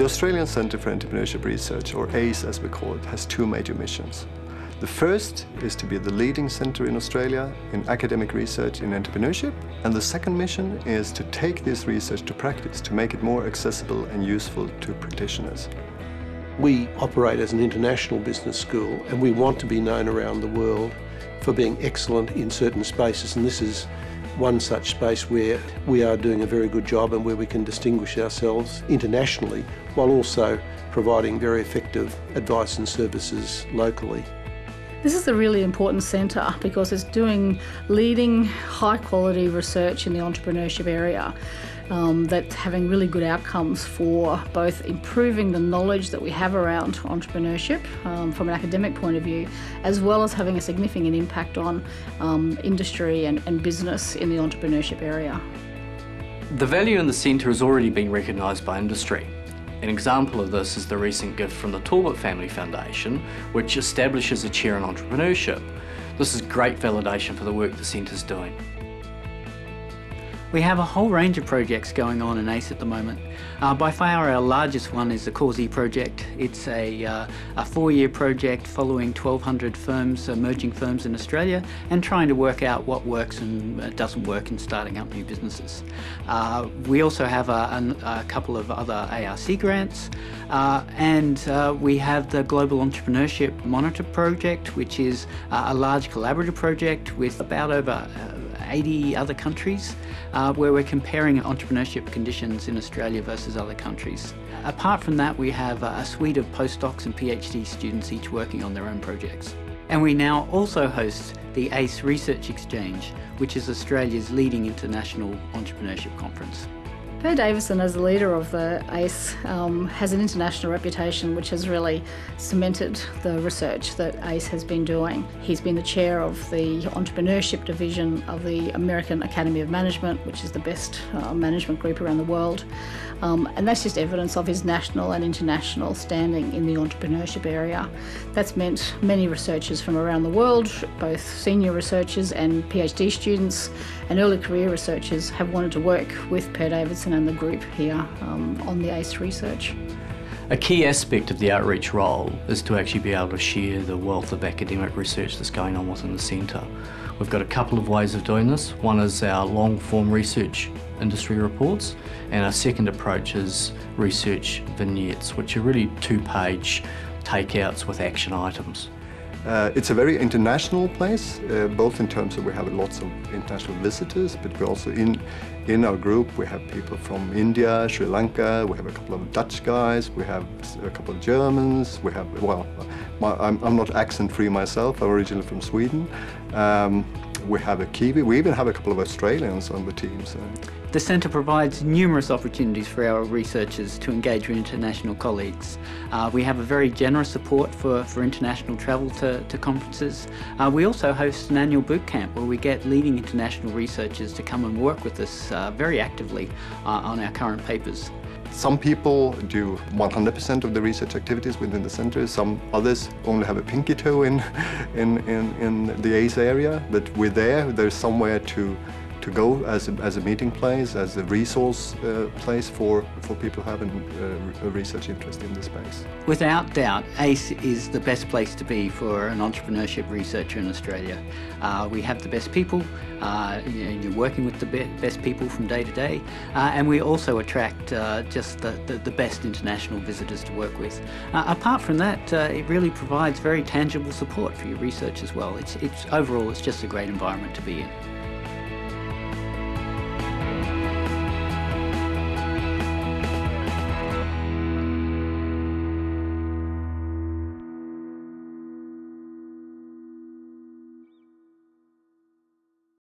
The Australian Centre for Entrepreneurship Research, or ACE as we call it, has two major missions. The first is to be the leading centre in Australia in academic research in entrepreneurship, and the second mission is to take this research to practice, to make it more accessible and useful to practitioners. We operate as an international business school, and we want to be known around the world for being excellent in certain spaces, and this is one such space where we are doing a very good job and where we can distinguish ourselves internationally while also providing very effective advice and services locally. This is a really important centre because it's doing leading high quality research in the entrepreneurship area that's having really good outcomes for both improving the knowledge that we have around entrepreneurship from an academic point of view, as well as having a significant impact on industry and business in the entrepreneurship area. The value in the centre is already being recognised by industry. An example of this is the recent gift from the Talbot Family Foundation, which establishes a chair in entrepreneurship. This is great validation for the work the centre's doing. We have a whole range of projects going on in ACE at the moment. By far our largest one is the QUT project. It's a 4-year project following 1,200 firms, emerging firms in Australia, and trying to work out what works and doesn't work in starting up new businesses. We also have a couple of other ARC grants, and we have the Global Entrepreneurship Monitor project, which is a large collaborative project with about over 80 other countries, where we're comparing entrepreneurship conditions in Australia versus other countries. Apart from that, we have a suite of postdocs and PhD students each working on their own projects. And we now also host the ACE Research Exchange, which is Australia's leading international entrepreneurship conference. Per Davidson, as the leader of the ACE, has an international reputation which has really cemented the research that ACE has been doing. He's been the chair of the entrepreneurship division of the American Academy of Management, which is the best management group around the world. And that's just evidence of his national and international standing in the entrepreneurship area. That's meant many researchers from around the world, both senior researchers and PhD students and early career researchers, have wanted to work with Per Davidson and the group here on the ACE research. A key aspect of the outreach role is to actually be able to share the wealth of academic research that's going on within the centre. We've got a couple of ways of doing this. One is our long-form research industry reports, and our second approach is research vignettes, which are really 2-page takeouts with action items. It's a very international place, both in terms of we have lots of international visitors, but we also in our group we have people from India, Sri Lanka, we have a couple of Dutch guys, we have a couple of Germans, we have, well, I'm not accent-free myself, I'm originally from Sweden. We have a Kiwi, we even have a couple of Australians on the team. So. The centre provides numerous opportunities for our researchers to engage with international colleagues. We have a very generous support for international travel to conferences. We also host an annual boot camp where we get leading international researchers to come and work with us very actively on our current papers. Some people do 100% of the research activities within the centre, some others only have a pinky toe in the ACE area, but we're there, there's somewhere to go as a meeting place, as a resource place for people having a research interest in this space. Without doubt, ACE is the best place to be for an entrepreneurship researcher in Australia. We have the best people, you're working with the best people from day to day, and we also attract just the best international visitors to work with. Apart from that, it really provides very tangible support for your research as well. Overall, it's just a great environment to be in.